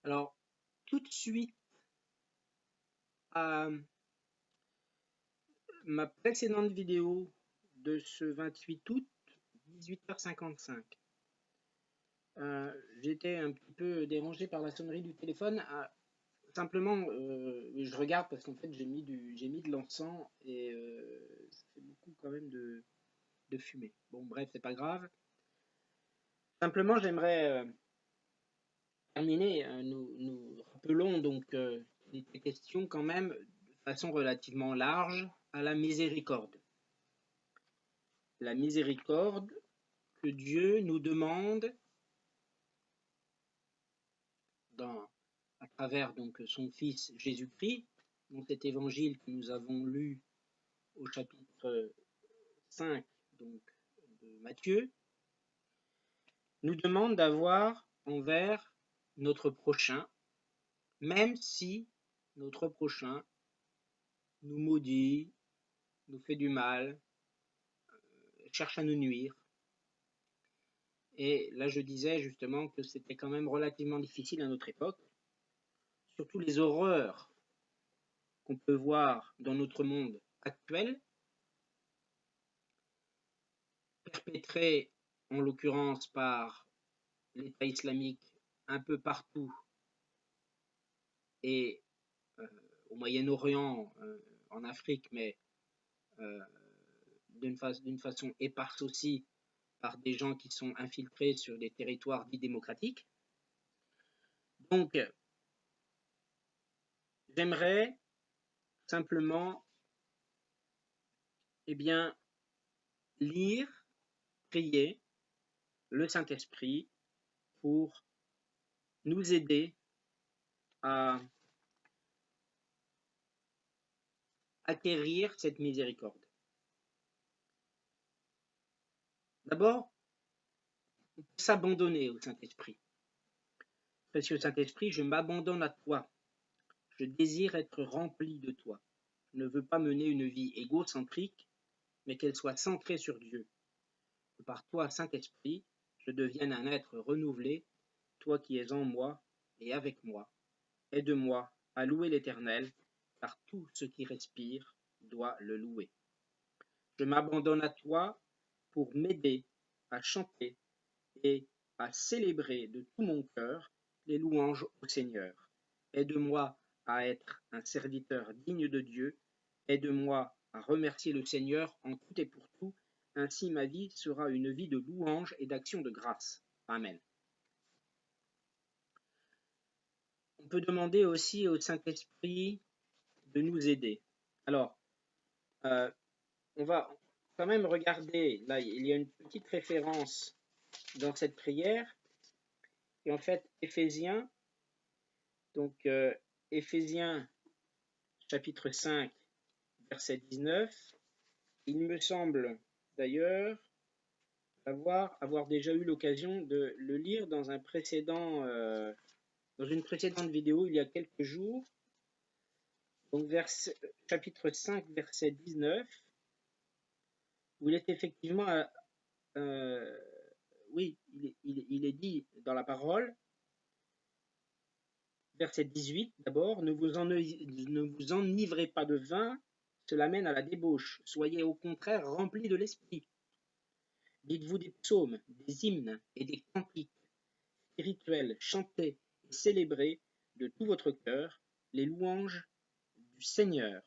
Alors, tout de suite à ma précédente vidéo de ce 28 août, 18h55. J'étais un petit peu dérangé par la sonnerie du téléphone. Simplement, je regarde parce qu'en fait j'ai mis de l'encens et ça fait beaucoup quand même de fumée. Bon, bref, c'est pas grave. Simplement, j'aimerais terminer. Nous rappelons donc qu'il était question quand même de façon relativement large à la miséricorde. La miséricorde que Dieu nous demande à travers donc son Fils Jésus-Christ, dans cet évangile que nous avons lu au chapitre 5 donc, de Matthieu, nous demande d'avoir envers notre prochain, même si notre prochain nous maudit, nous fait du mal, cherche à nous nuire. Et là, je disais justement que c'était quand même relativement difficile à notre époque, surtout les horreurs qu'on peut voir dans notre monde actuel, perpétrées en l'occurrence par l'État islamique un peu partout et au Moyen-Orient, en Afrique, mais d'une façon éparse aussi par des gens qui sont infiltrés sur des territoires dits démocratiques. Donc, j'aimerais simplement lire, prier le Saint-Esprit pour nous aider à acquérir cette miséricorde. D'abord, on peut s'abandonner au Saint-Esprit. Précieux Saint-Esprit, je m'abandonne à toi. Je désire être rempli de toi. Je ne veux pas mener une vie égocentrique, mais qu'elle soit centrée sur Dieu. Que par toi, Saint-Esprit, je devienne un être renouvelé, toi qui es en moi et avec moi. Aide-moi à louer l'Éternel, car tout ce qui respire doit le louer. Je m'abandonne à toi pour m'aider à chanter et à célébrer de tout mon cœur les louanges au Seigneur. Aide-moi à être un serviteur digne de Dieu. Aide-moi à remercier le Seigneur en tout et pour tout. Ainsi ma vie sera une vie de louange et d'action de grâce. Amen. On peut demander aussi au Saint-Esprit de nous aider. Alors, on va quand même regarder, là il y a une petite référence dans cette prière, et en fait Éphésiens, donc Éphésiens chapitre 5 verset 19, il me semble d'ailleurs avoir déjà eu l'occasion de le lire dans une précédente vidéo il y a quelques jours, donc chapitre 5 verset 19, où il est effectivement oui, il est dit dans la parole, verset 18 d'abord, ne vous enivrez pas de vin, cela mène à la débauche, soyez au contraire remplis de l'esprit. Dites-vous des psaumes, des hymnes et des cantiques spirituels, chantez et célébrez de tout votre cœur les louanges du Seigneur.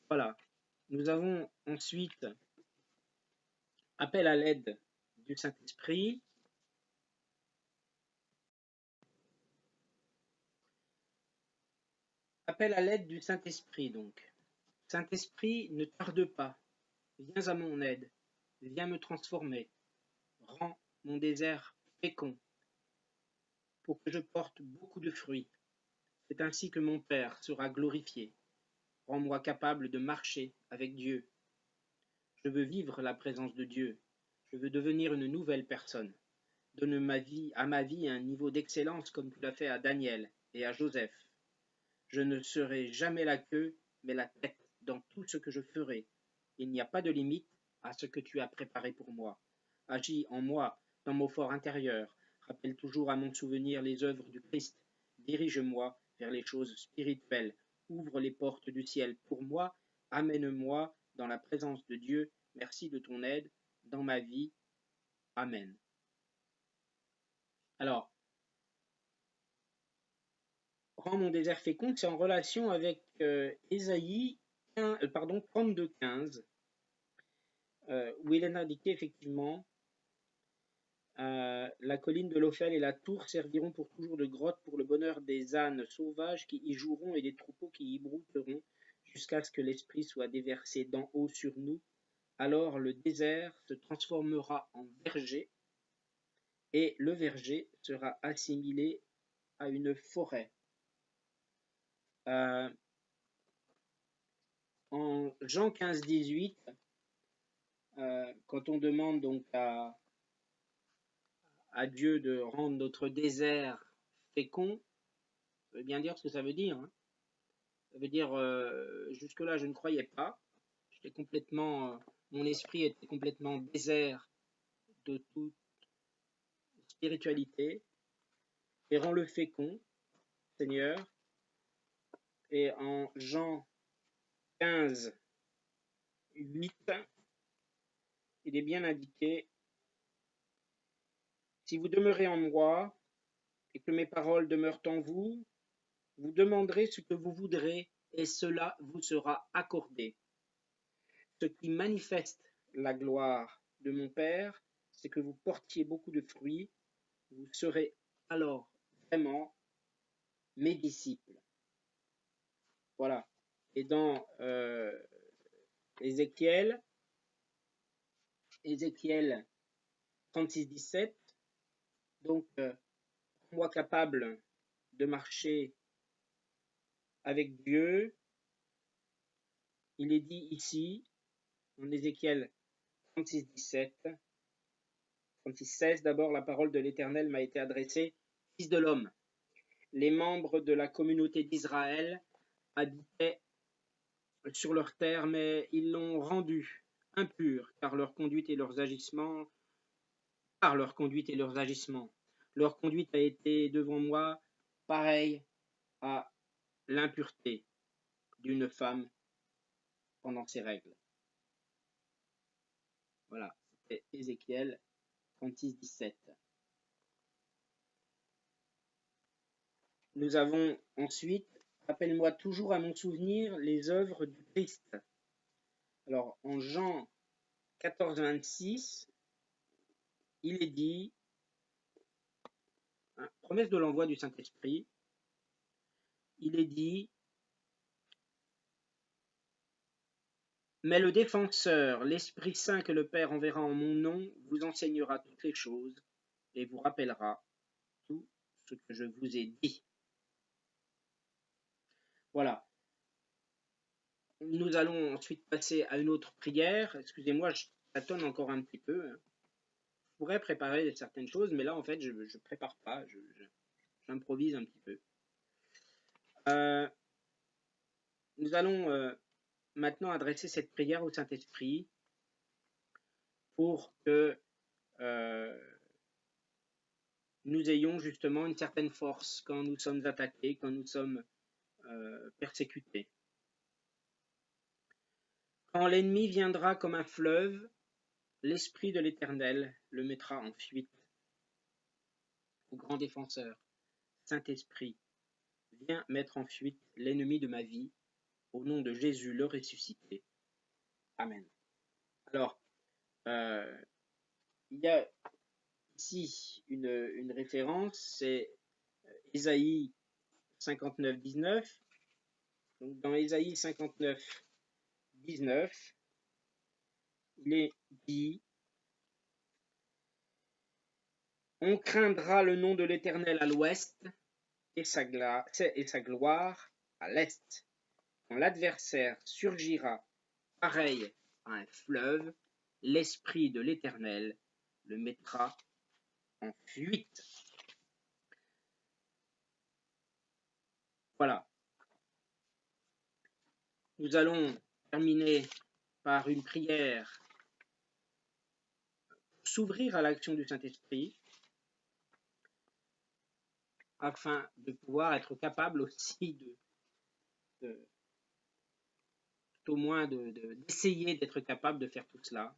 Voilà, nous avons ensuite appel à l'aide du Saint-Esprit. Appel à l'aide du Saint-Esprit donc. Saint-Esprit, ne tarde pas, viens à mon aide, viens me transformer, rends mon désert fécond, pour que je porte beaucoup de fruits. C'est ainsi que mon Père sera glorifié. Rends-moi capable de marcher avec Dieu. Je veux vivre la présence de Dieu. Je veux devenir une nouvelle personne. Donne à ma vie un niveau d'excellence comme tu l'as fait à Daniel et à Joseph. Je ne serai jamais la queue, mais la tête dans tout ce que je ferai. Il n'y a pas de limite à ce que tu as préparé pour moi. Agis en moi, dans mon fort intérieur. Rappelle toujours à mon souvenir les œuvres du Christ. Dirige-moi vers les choses spirituelles. Ouvre les portes du ciel pour moi. Amène-moi dans la présence de Dieu. Merci de ton aide dans ma vie. Amen. Alors, rends mon désert fécond, c'est en relation avec Ésaïe 32:15, où il est indiqué effectivement la colline de l'Ophel et la tour serviront pour toujours de grotte pour le bonheur des ânes sauvages qui y joueront et des troupeaux qui y brouteront, jusqu'à ce que l'Esprit soit déversé d'en haut sur nous. Alors le désert se transformera en verger, et le verger sera assimilé à une forêt. En Jean 15-18, quand on demande donc à Dieu de rendre notre désert fécond, ça veut bien dire ce que ça veut dire. Hein. Ça veut dire, jusque-là, je ne croyais pas. J'étais complètement, mon esprit était complètement désert de toute spiritualité. Et rends-le fécond, Seigneur. Et en Jean 15, 8, il est bien indiqué, si vous demeurez en moi et que mes paroles demeurent en vous, vous demanderez ce que vous voudrez et cela vous sera accordé. Ce qui manifeste la gloire de mon Père, c'est que vous portiez beaucoup de fruits, vous serez alors vraiment mes disciples. Voilà. Et dans Ézéchiel 36-17, donc moi capable de marcher avec Dieu, il est dit ici, en Ézéchiel 36-17, 36-16, d'abord la parole de l'Éternel m'a été adressée, Fils de l'homme, les membres de la communauté d'Israël habitaient sur leur terre, mais ils l'ont rendue impure par leur conduite et leurs agissements. Leur conduite a été devant moi pareille à l'impureté d'une femme pendant ses règles. Voilà, c'était Ézéchiel 36-17. Nous avons ensuite, rappelle-moi toujours à mon souvenir les œuvres du Christ. Alors, en Jean 14-26, il est dit, promesse de l'envoi du Saint-Esprit, il est dit, mais le défenseur, l'Esprit Saint que le Père enverra en mon nom, vous enseignera toutes les choses et vous rappellera tout ce que je vous ai dit. Voilà. Nous allons ensuite passer à une autre prière. Excusez-moi, je tâtonne encore un petit peu. Je pourrais préparer certaines choses, mais là, en fait, je ne prépare pas. J'improvise un petit peu. Nous allons maintenant adresser cette prière au Saint-Esprit pour que nous ayons justement une certaine force quand nous sommes attaqués, quand nous sommes persécutés. Quand l'ennemi viendra comme un fleuve, l'Esprit de l'Éternel le mettra en fuite. Au grand défenseur, Saint-Esprit, viens mettre en fuite l'ennemi de ma vie, au nom de Jésus le ressuscité. Amen. Alors, il y a ici une référence, c'est Ésaïe 59-19. Donc, dans Ésaïe 59-19, il est dit « On craindra le nom de l'Éternel à l'ouest et sa gloire à l'est. Quand l'adversaire surgira pareil à un fleuve, l'Esprit de l'Éternel le mettra en fuite. » Voilà. Nous allons terminer par une prière pour s'ouvrir à l'action du Saint-Esprit. afin de pouvoir être capable aussi tout au moins d'essayer d'être capable de faire tout cela.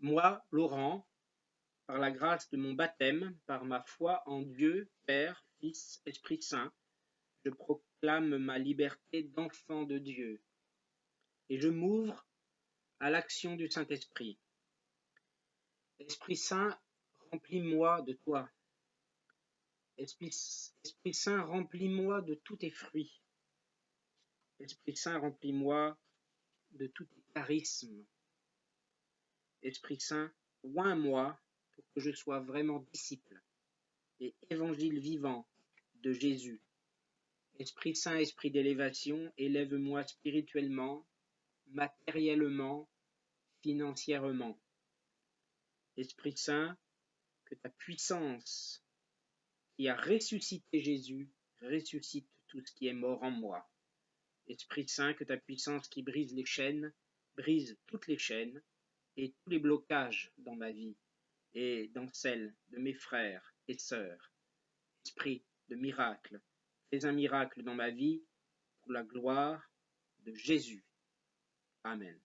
Moi, Laurent, par la grâce de mon baptême, par ma foi en Dieu, Père, Fils, Esprit Saint, je proclame ma liberté d'enfant de Dieu et je m'ouvre à l'action du Saint-Esprit. Esprit Saint, remplis-moi de toi. Esprit Saint, remplis-moi de tous tes fruits. Esprit Saint, remplis-moi de tous tes charismes. Esprit Saint, oins-moi pour que je sois vraiment disciple et évangile vivant de Jésus. Esprit Saint, esprit d'élévation, élève-moi spirituellement, matériellement, financièrement. Esprit Saint, que ta puissance qui a ressuscité Jésus ressuscite tout ce qui est mort en moi. Esprit Saint, que ta puissance qui brise les chaînes, brise toutes les chaînes et tous les blocages dans ma vie et dans celle de mes frères et sœurs. Esprit de miracle, fais un miracle dans ma vie pour la gloire de Jésus. Amen.